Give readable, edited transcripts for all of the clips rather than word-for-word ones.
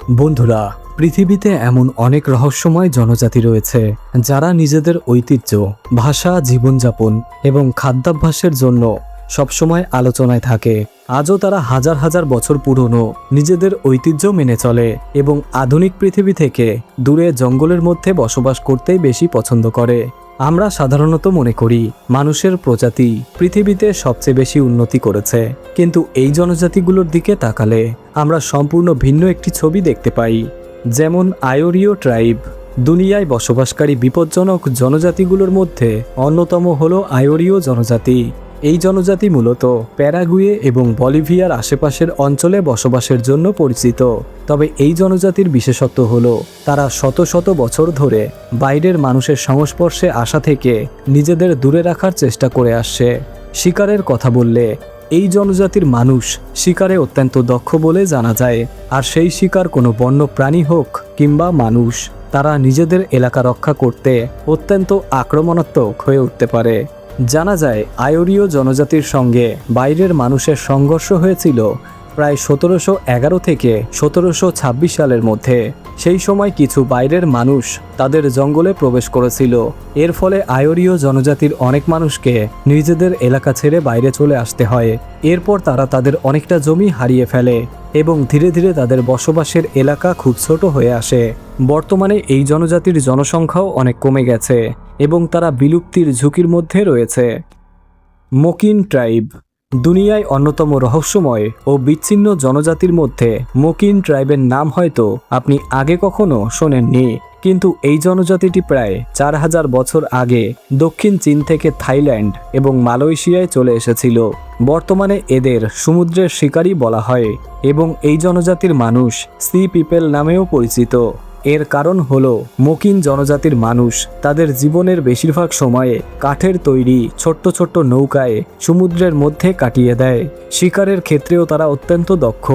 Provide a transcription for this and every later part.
বন্ধুরা, পৃথিবীতে এমন অনেক রহস্যময় জনজাতি রয়েছে যারা নিজেদের ঐতিহ্য, ভাষা, জীবনযাপন এবং খাদ্যাভ্যাসের জন্য সবসময় আলোচনায় থাকে। আজও তারা হাজার হাজার বছর পুরনো নিজেদের ঐতিহ্য মেনে চলে এবং আধুনিক পৃথিবী থেকে দূরে জঙ্গলের মধ্যে বসবাস করতেই বেশি পছন্দ করে। আমরা সাধারণত মনে করি মানুষের প্রজাতি পৃথিবীতে সবচেয়ে বেশি উন্নতি করেছে, কিন্তু এই জনজাতিগুলোর দিকে তাকালে আমরা সম্পূর্ণ ভিন্ন একটি ছবি দেখতে পাই। যেমন আয়োরিও ট্রাইব। দুনিয়ায় বসবাসকারী বিপজ্জনক জনজাতিগুলোর মধ্যে অন্যতম হলো আয়োরিও জনজাতি। এই জনজাতি মূলত প্যারাগুয়ে এবং বলিভিয়ার আশেপাশের অঞ্চলে বসবাসের জন্য পরিচিত। তবে এই জনজাতির বিশেষত্ব হলো তারা শত শত বছর ধরে বাইরের মানুষের সংস্পর্শে আসা থেকে নিজেদের দূরে রাখার চেষ্টা করে আসছে। শিকারের কথা বললে এই জনজাতির মানুষ শিকারে অত্যন্ত দক্ষ বলে জানা যায়। আর সেই শিকার কোনো বন্য প্রাণী হোক কিংবা মানুষ, তারা নিজেদের এলাকা রক্ষা করতে অত্যন্ত আক্রমণাত্মক হয়ে উঠতে পারে। জানা যায় আয়োরিও জনজাতির সঙ্গে বাইরের মানুষের সংঘর্ষ হয়েছিল প্রায় 1711 থেকে 1726 সালের মধ্যে। সেই সময় কিছু বাইরের মানুষ তাদের জঙ্গলে প্রবেশ করেছিল। এর ফলে আয়োরিও জনজাতির অনেক মানুষকে নিজেদের এলাকা ছেড়ে বাইরে চলে আসতে হয়। এরপর তারা তাদের অনেকটা জমি হারিয়ে ফেলে এবং ধীরে ধীরে তাদের বসবাসের এলাকা খুব ছোট হয়ে আসে। বর্তমানে এই জনজাতির জনসংখ্যাও অনেক কমে গেছে এবং তারা বিলুপ্তির ঝুঁকির মধ্যে রয়েছে। মোকিন ট্রাইব। দুনিয়ায় অন্যতম রহস্যময় ও বিচ্ছিন্ন জনজাতির মধ্যে মোকিন ট্রাইবের নাম হয়তো আপনি আগে কখনো শোনেননি, কিন্তু এই জনজাতিটি প্রায় 4000 বছর আগে দক্ষিণ চীন থেকে থাইল্যান্ড এবং মালয়েশিয়ায় চলে এসেছিল। বর্তমানে এদের সমুদ্রের শিকারী বলা হয় এবং এই জনজাতির মানুষ সি পিপল নামেও পরিচিত। এর কারণ হলো মোকিন জনজাতির মানুষ তাদের জীবনের বেশিরভাগ সময়ে কাঠের তৈরি ছোট্ট ছোট্ট নৌকায় সমুদ্রের মধ্যে কাটিয়ে দেয়। শিকারের ক্ষেত্রেও তারা অত্যন্ত দক্ষ।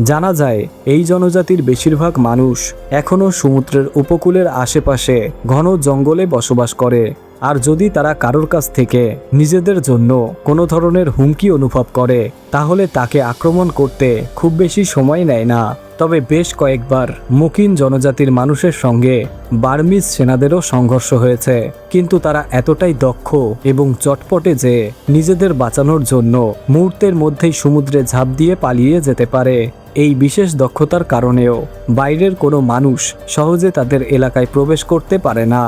জানা যায় এই জনজাতির বেশিরভাগ মানুষ এখনও সমুদ্রের উপকূলের আশেপাশে ঘন জঙ্গলে বসবাস করে। আর যদি তারা কারোর কাছ থেকে নিজেদের জন্য কোনো ধরনের হুমকি অনুভব করে তাহলে তাকে আক্রমণ করতে খুব বেশি সময় নেয় না। তবে বেশ কয়েকবার মোকিন জনজাতির মানুষের সঙ্গে বার্মিজ সেনাদেরও সংঘর্ষ হয়েছে, কিন্তু তারা এতটাই দক্ষ এবং চটপটে যে নিজেদের বাঁচানোর জন্য মুহূর্তের মধ্যেই সমুদ্রে ঝাঁপ দিয়ে পালিয়ে যেতে পারে। এই বিশেষ দক্ষতার কারণেও বাইরের কোনো মানুষ সহজে তাদের এলাকায় প্রবেশ করতে পারে না।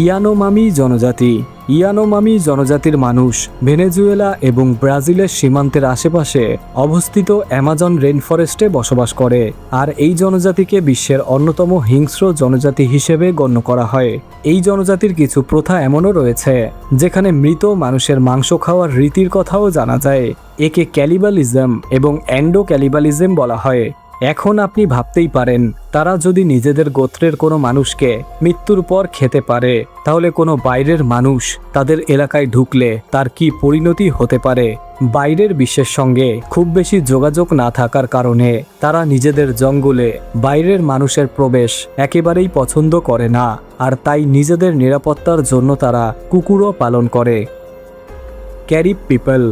ইয়ানোমামি জনজাতি। ইয়ানোমামি জনজাতির মানুষ ভেনেজুয়েলা এবং ব্রাজিলের সীমান্তের আশেপাশে অবস্থিত অ্যামাজন রেইনফরেস্টে বসবাস করে। আর এই জনজাতিকে বিশ্বের অন্যতম হিংস্র জনজাতি হিসেবে গণ্য করা হয়। এই জনজাতির কিছু প্রথা এমনও রয়েছে যেখানে মৃত মানুষের মাংস খাওয়ার রীতির কথাও জানা যায়। একে ক্যালিবালিজম এবং অ্যান্ডো ক্যালিবালিজম বলা হয়। এখন আপনি ভাবতেই পারেন, তারা যদি নিজেদের গোত্রের কোনো মানুষকে মৃত্যুর পর খেতে পারে তাহলে কোনো বাইরের মানুষ তাদের এলাকায় ঢুকলে তার কি পরিণতি হতে পারে। বাইরের বিশ্বের সঙ্গে খুব বেশি যোগাযোগ না থাকার কারণে তারা নিজেদের জঙ্গলে বাইরের মানুষের প্রবেশ একেবারেই পছন্দ করে না, আর তাই নিজেদের নিরাপত্তার জন্য তারা কুকুরও পালন করে। Carib people.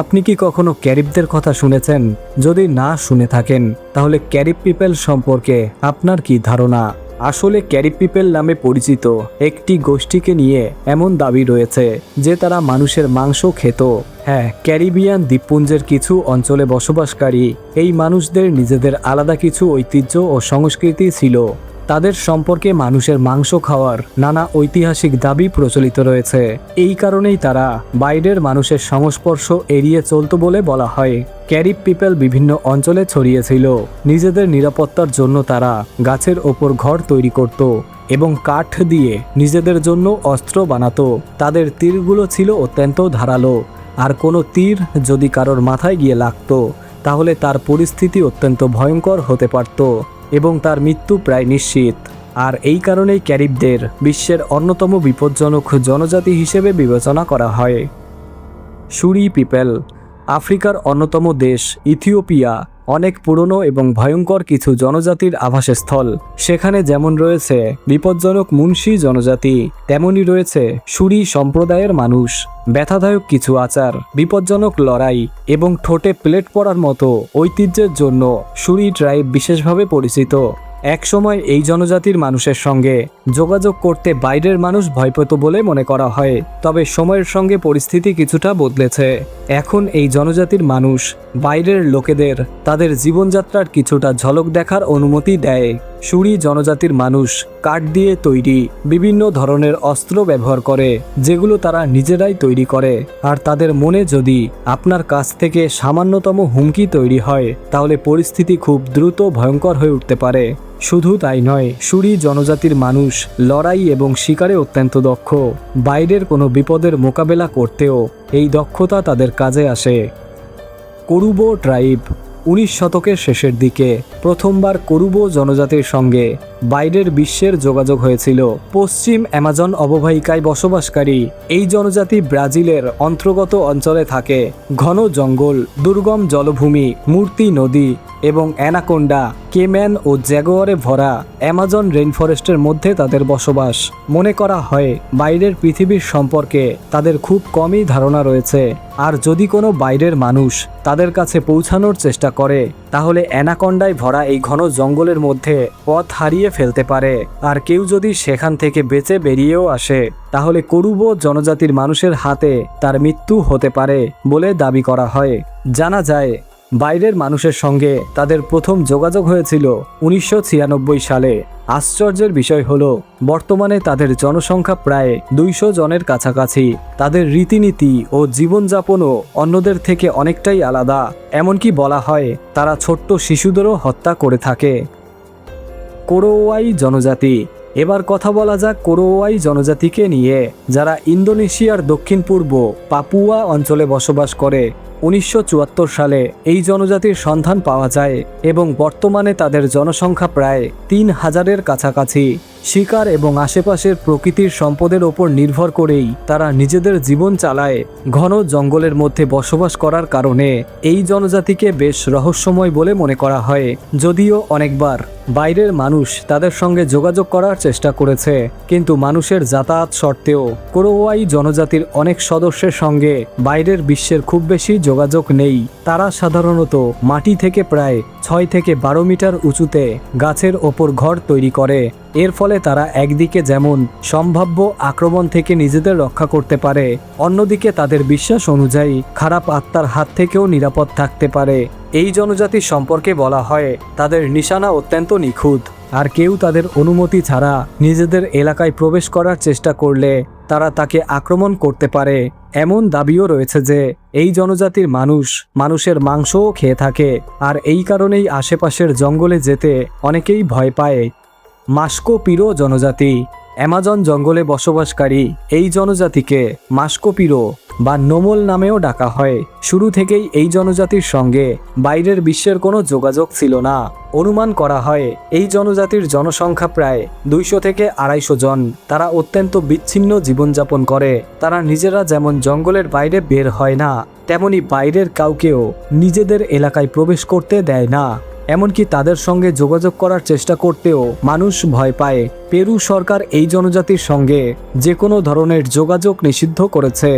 আপনি কি কখনো ক্যারিবদের কথা শুনেছেন? যদি না শুনে থাকেন তাহলে ক্যারিব পিপল সম্পর্কে আপনার কি ধারণা? আসলে ক্যারিব পিপল নামে পরিচিত একটি গোষ্ঠীকে নিয়ে এমন দাবি রয়েছে যে তারা মানুষের মাংস খেত। হ্যাঁ, ক্যারিবিয়ান দ্বীপপুঞ্জের কিছু অঞ্চলে বসবাসকারী এই মানুষদের নিজেদের আলাদা কিছু ঐতিহ্য ও সংস্কৃতি ছিল। তাদের সম্পর্কে মানুষের মাংস খাওয়ার নানা ঐতিহাসিক দাবি প্রচলিত রয়েছে। এই কারণেই তারা বাইরের মানুষের সংস্পর্শ এড়িয়ে চলত বলে বলা হয়। ক্যারিব পিপল বিভিন্ন অঞ্চলে ছড়িয়েছিল। নিজেদের নিরাপত্তার জন্য তারা গাছের ওপর ঘর তৈরি করত এবং কাঠ দিয়ে নিজেদের জন্য অস্ত্র বানাতো। তাদের তীরগুলো ছিল অত্যন্ত ধারালো, আর কোনো তীর যদি কারোর মাথায় গিয়ে লাগতো তাহলে তার পরিস্থিতি অত্যন্ত ভয়ঙ্কর হতে পারত এবং তার মৃত্যু প্রায় নিশ্চিত। আর এই কারণেই ক্যারিবদের বিশ্বের অন্যতম বিপজ্জনক জনজাতি হিসেবে বিবেচনা করা হয়। সুরি পিপল। আফ্রিকার অন্যতম দেশ ইথিওপিয়া অনেক পুরনো এবং ভয়ঙ্কর কিছু জনজাতির আবাসস্থল। সেখানে যেমন রয়েছে বিপজ্জনক মুন্সি জনজাতি, তেমনি রয়েছে সুরি সম্প্রদায়ের মানুষ। ব্যথাদায়ক কিছু আচার, বিপজ্জনক লড়াই এবং ঠোঁটে প্লেট পরার মতো ঐতিহ্যের জন্য সুরি ট্রাইব বিশেষভাবে পরিচিত। একসময় এই জনজাতির মানুষের সঙ্গে যোগাযোগ করতে বাইরের মানুষ ভয় পেত বলে মনে করা হয়, তবে সময়ের সঙ্গে পরিস্থিতি কিছুটা বদলেছে। এখন এই জনজাতির মানুষ বাইরের লোকেদের তাদের জীবনযাত্রার কিছুটা ঝলক দেখার অনুমতি দেয়। সুরি জনজাতির মানুষ কাঠ দিয়ে তৈরি বিভিন্ন ধরনের অস্ত্র ব্যবহার করে, যেগুলো তারা নিজেরাই তৈরি করে। আর তাদের মনে যদি আপনার কাছ থেকে সামান্যতম হুমকি তৈরি হয়, তাহলে পরিস্থিতি খুব দ্রুত ভয়ঙ্কর হয়ে উঠতে পারে। শুধু তাই নয়, সুরি জনজাতির মানুষ লড়াই এবং শিকারে অত্যন্ত দক্ষ। বাইরের কোনো বিপদের মোকাবেলা করতেও এই দক্ষতা তাদের কাজে আসে। কোরুবো ট্রাইব 19 শতকের শেষের দিকে প্রথমবার কোরুবো জনজাতির সঙ্গে বাইরের বিশ্বের যোগাযোগ হয়েছিল। পশ্চিম অ্যামাজন অববাহিকায় বসবাসকারী এই জনজাতি ব্রাজিলের অন্তর্গত অঞ্চলে থাকে। ঘন জঙ্গল, দুর্গম জলভূমি, মূর্তি নদী এবং অ্যানাকোন্ডা, কেম্যান ও জ্যাগুয়ারে ভরা অ্যামাজন রেইনফরেস্টের মধ্যে তাদের বসবাস। মনে করা হয় বাইরের পৃথিবীর সম্পর্কে তাদের খুব কমই ধারণা রয়েছে, আর যদি কোনো বাইরের মানুষ তাদের কাছে পৌঁছানোর চেষ্টা করে, তাহলে অ্যানাকোন্ডায় ভরা এই ঘন জঙ্গলের মধ্যে পথ হারিয়ে ফেলতে পারে। আর কেউ যদি সেখান থেকে বেঁচে বেরিয়েও আসে, তাহলে কোরুবো জনজাতির মানুষের হাতে তার মৃত্যু হতে পারে বলে দাবি করা হয়। জানা যায় বাইরের মানুষের সঙ্গে তাদের প্রথম যোগাযোগ হয়েছিল 1996 সালে। আশ্চর্যের বিষয় হলো বর্তমানে তাদের জনসংখ্যা প্রায় 200 জনের কাছাকাছি। তাদের রীতিনীতি ও জীবনযাপনও অন্যদের থেকে অনেকটাই আলাদা। এমনকি বলা হয় তারা ছোট্ট শিশুদেরও হত্যা করে থাকে। কোরোওয়াই জনজাতি। এবার কথা বলা যাক কোরোওয়াই জনজাতিকে নিয়ে, যারা ইন্দোনেশিয়ার দক্ষিণ পূর্ব পাপুয়া অঞ্চলে বসবাস করে। 1974 সালে এই জনজাতির সন্ধান পাওয়া যায় এবং বর্তমানে তাদের জনসংখ্যা প্রায় 3000-এর কাছাকাছি। শিকার এবং আশেপাশের প্রকৃতির সম্পদের ওপর নির্ভর করেই তারা নিজেদের জীবন চালায়। ঘন জঙ্গলের মধ্যে বসবাস করার কারণে এই জনজাতিকে বেশ রহস্যময় বলে মনে করা হয়। যদিও অনেকবার বাইরের মানুষ তাদের সঙ্গে যোগাযোগ করার চেষ্টা করেছে, কিন্তু মানুষের যাতায়াত সত্ত্বেও কোরোওয়াই জনজাতির অনেক সদস্যের সঙ্গে বাইরের বিশ্বের খুব বেশি যোগাযোগ নেই। তারা সাধারণত মাটি থেকে প্রায় 6 থেকে 12 মিটার উঁচুতে গাছের ওপর ঘর তৈরি করে। এর ফলে তারা একদিকে যেমন সম্ভাব্য আক্রমণ থেকে নিজেদের রক্ষা করতে পারে, অন্যদিকে তাদের বিশ্বাস অনুযায়ী খারাপ আত্মার হাত থেকেও নিরাপদ থাকতে পারে। এই জনজাতি সম্পর্কে বলা হয় তাদের নিশানা অত্যন্ত নিখুঁত, আর কেউ তাদের অনুমতি ছাড়া নিজেদের এলাকায় প্রবেশ করার চেষ্টা করলে তারা তাকে আক্রমণ করতে পারে। এমন দাবিও রয়েছে যে এই জনজাতির মানুষের মাংসও খেয়ে থাকে, আর এই কারণেই আশেপাশের জঙ্গলে যেতে অনেকেই ভয় পায়। মাস্কো পিরো জনজাতি। অ্যামাজন জঙ্গলে বসবাসকারী এই জনজাতিকে মাস্কো পিরো বা নোমল নামেও ডাকা হয়। শুরু থেকেই এই জনজাতির সঙ্গে বাইরের বিশ্বের কোনো যোগাযোগ ছিল না। অনুমান করা হয় এই জনজাতির জনসংখ্যা প্রায় 200 থেকে 250 জন। তারা অত্যন্ত বিচ্ছিন্ন জীবনযাপন করে। তারা নিজেরা যেমন জঙ্গলের বাইরে বের হয় না, তেমনি বাইরের কাউকেও নিজেদের এলাকায় প্রবেশ করতে দেয় না। এমনকি তাদের সঙ্গে যোগাযোগ করার চেষ্টা করতেও মানুষ ভয় পায়। পেরু সরকার এই জনজাতির সঙ্গে যে কোনো ধরনের যোগাযোগ নিষিদ্ধ করেছে।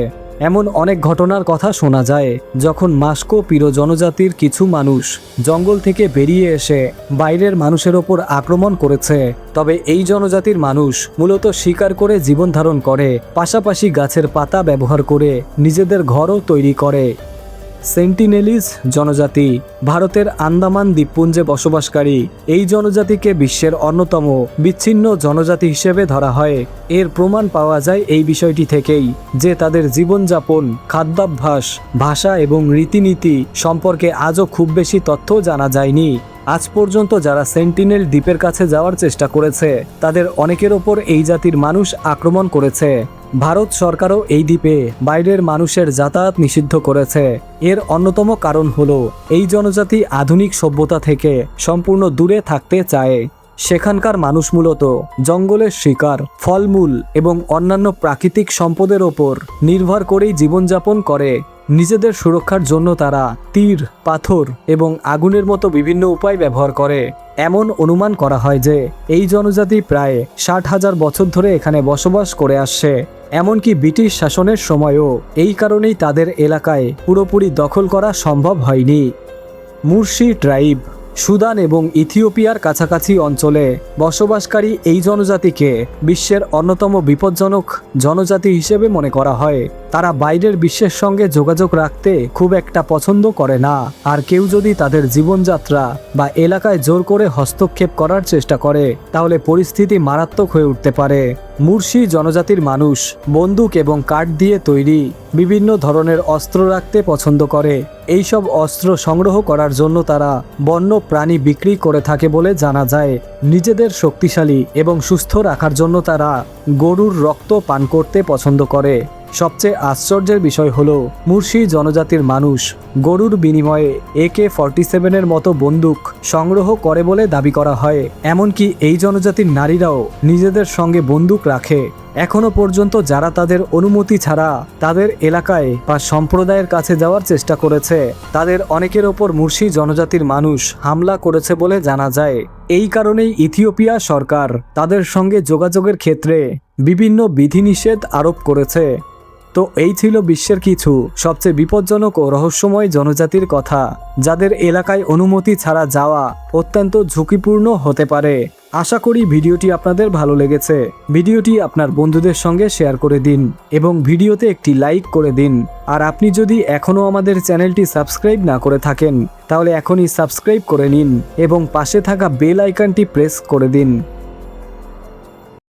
এমন অনেক ঘটনার কথা শোনা যায় যখন মাস্কো পিরো জনজাতির কিছু মানুষ জঙ্গল থেকে বেরিয়ে এসে বাইরের মানুষের ওপর আক্রমণ করেছে। তবে এই জনজাতির মানুষ মূলত শিকার করে জীবন ধারণ করে, পাশাপাশি গাছের পাতা ব্যবহার করে নিজেদের ঘরও তৈরি করে। সেন্টিনেলিস জনজাতি। ভারতের আন্দামান দ্বীপপুঞ্জে বসবাসকারী এই জনজাতিকে বিশ্বের অন্যতম বিচ্ছিন্ন জনজাতি হিসেবে ধরা হয়। এর প্রমাণ পাওয়া যায় এই বিষয়টি থেকেই যে তাদের জীবনযাপন, খাদ্যাভ্যাস, ভাষা এবং রীতিনীতি সম্পর্কে আজও খুব বেশি তথ্য জানা যায়নি। আজ পর্যন্ত যারা সেন্টিনেল দ্বীপের কাছে যাওয়ার চেষ্টা করেছে, তাদের অনেকের ওপর এই জাতির মানুষ আক্রমণ করেছে। ভারত সরকারও এই দ্বীপে বাইরের মানুষের যাতায়াত নিষিদ্ধ করেছে। এর অন্যতম কারণ হলো এই জনজাতি আধুনিক সভ্যতা থেকে সম্পূর্ণ দূরে থাকতে চায়। সেখানকার মানুষ মূলত জঙ্গলের শিকার, ফলমূল এবং অন্যান্য প্রাকৃতিক সম্পদের ওপর নির্ভর করেই জীবনযাপন করে। নিজেদের সুরক্ষার জন্য তারা তীর, পাথর এবং আগুনের মতো বিভিন্ন উপায় ব্যবহার করে। এমন অনুমান করা হয় যে এই জনজাতি প্রায় 60,000 বছর ধরে এখানে বসবাস করে আসছে। এমনকি ব্রিটিশ শাসনের সময়ও এই কারণেই তাদের এলাকায় পুরোপুরি দখল করা সম্ভব হয়নি। মুরশি ট্রাইব সুদান এবং ইথিওপিয়ার কাছাকাছি অঞ্চলে বসবাসকারী এই জনজাতিকে বিশ্বের অন্যতম বিপজ্জনক জনজাতি হিসেবে মনে করা হয়। তারা বাইরের বিশ্বের সঙ্গে যোগাযোগ রাখতে খুব একটা পছন্দ করে না, আর কেউ যদি তাদের জীবনযাত্রা বা এলাকায় জোর করে হস্তক্ষেপ করার চেষ্টা করে তাহলে পরিস্থিতি মারাত্মক হয়ে উঠতে পারে। মুরশি জনজাতির মানুষ বন্দুক এবং কাঠ দিয়ে তৈরি বিভিন্ন ধরনের অস্ত্র রাখতে পছন্দ করে। এইসব অস্ত্র সংগ্রহ করার জন্য তারা বন্য প্রাণী বিক্রি করে থাকে বলে জানা যায়। নিজেদের শক্তিশালী এবং সুস্থ রাখার জন্য তারা গরুর রক্ত পান করতে পছন্দ করে। সবচেয়ে আশ্চর্যের বিষয় হলো মুরশি জনজাতির মানুষ গরুর বিনিময়ে AK-47 মতো বন্দুক সংগ্রহ করে বলে দাবি করা হয়। এমনকি এই জনজাতির নারীরাও নিজেদের সঙ্গে বন্দুক রাখে। এখনো পর্যন্ত যারা তাদের অনুমতি ছাড়া তাদের এলাকায় বা সম্প্রদায়ের কাছে যাওয়ার চেষ্টা করেছে তাদের অনেকের ওপর মুরশি জনজাতির মানুষ হামলা করেছে বলে জানা যায়। এই কারণেই ইথিওপিয়া সরকার তাদের সঙ্গে যোগাযোগের ক্ষেত্রে বিভিন্ন বিধিনিষেধ আরোপ করেছে। তো এই ছিল বিশ্বের কিছু সবচেয়ে বিপজ্জনক ও রহস্যময় জনজাতির কথা, যাদের এলাকায় অনুমতি ছাড়া যাওয়া অত্যন্ত ঝুঁকিপূর্ণ হতে পারে। আশা করি ভিডিওটি আপনাদের ভালো লেগেছে। ভিডিওটি আপনার বন্ধুদের সঙ্গে শেয়ার করে দিন এবং ভিডিওতে একটি লাইক করে দিন। আর আপনি যদি এখনও আমাদের চ্যানেলটি সাবস্ক্রাইব না করে থাকেন তাহলে এখনই সাবস্ক্রাইব করে নিন এবং পাশে থাকা বেল আইকনটি প্রেস করে দিন।